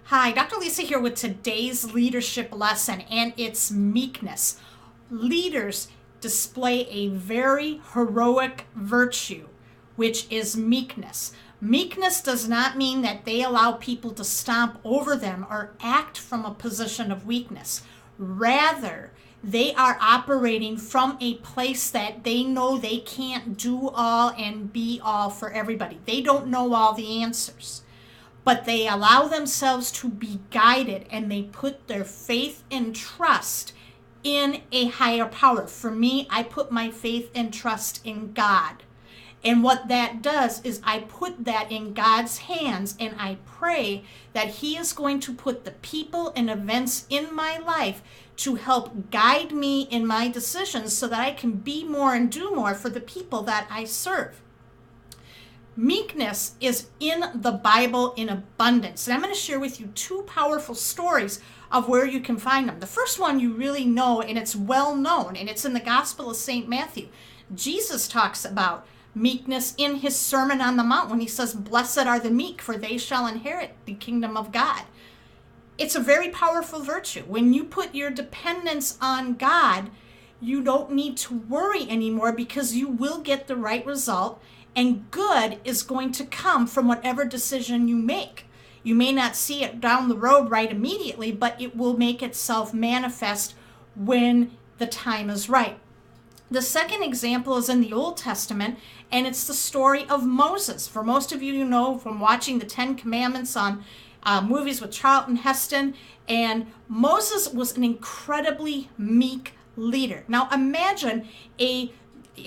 Hi, Dr. Lisa here with today's leadership lesson, and it's meekness. Leaders display a very heroic virtue, which is meekness. Meekness does not mean that they allow people to stomp over them or act from a position of weakness. Rather, they are operating from a place that they know they can't do all and be all for everybody. They don't know all the answers, but they allow themselves to be guided, and they put their faith and trust in a higher power. For me, I put my faith and trust in God. And what that does is I put that in God's hands, and I pray that He is going to put the people and events in my life to help guide me in my decisions so that I can be more and do more for the people that I serve. Meekness is in the Bible in abundance. And I'm going to share with you two powerful stories of where you can find them. The first one you really know, and it's well known, and it's in the Gospel of St. Matthew. Jesus talks about meekness in his Sermon on the Mount when he says, "Blessed are the meek, for they shall inherit the kingdom of God." It's a very powerful virtue. When you put your dependence on God, you don't need to worry anymore because you will get the right result. And good is going to come from whatever decision you make. You may not see it down the road right immediately, but it will make itself manifest when the time is right. The second example is in the Old Testament, and it's the story of Moses. For most of you know from watching the Ten Commandments on movies with Charlton Heston, and Moses was an incredibly meek leader. Now imagine a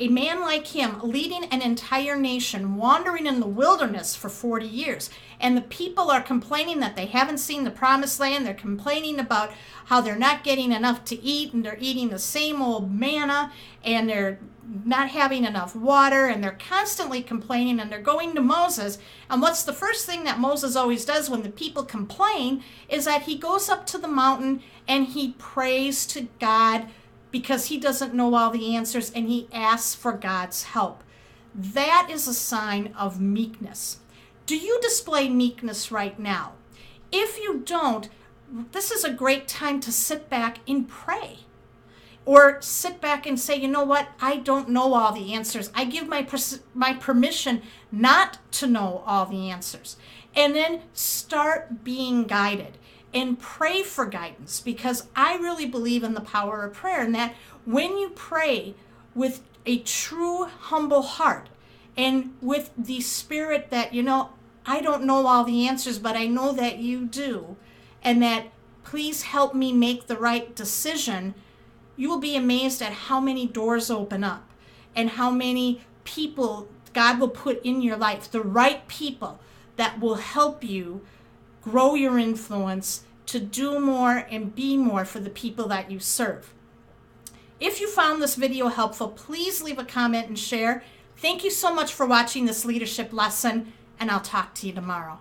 man like him leading an entire nation, wandering in the wilderness for 40 years. And the people are complaining that they haven't seen the promised land. They're complaining about how they're not getting enough to eat, and they're eating the same old manna, and they're not having enough water, and they're constantly complaining, and they're going to Moses. And what's the first thing that Moses always does when the people complain is that he goes up to the mountain and he prays to God, because he doesn't know all the answers, and he asks for God's help. That is a sign of meekness. Do you display meekness right now? If you don't, this is a great time to sit back and pray. Or sit back and say, you know what? I don't know all the answers. I give my permission not to know all the answers. And then start being guided. And pray for guidance, because I really believe in the power of prayer, and that when you pray with a true humble heart and with the spirit that, I don't know all the answers, but I know that you do, and that please help me make the right decision, you will be amazed at how many doors open up and how many people God will put in your life, the right people that will help you grow your influence to do more and be more for the people that you serve. If you found this video helpful, please leave a comment and share. Thank you so much for watching this leadership lesson, and I'll talk to you tomorrow.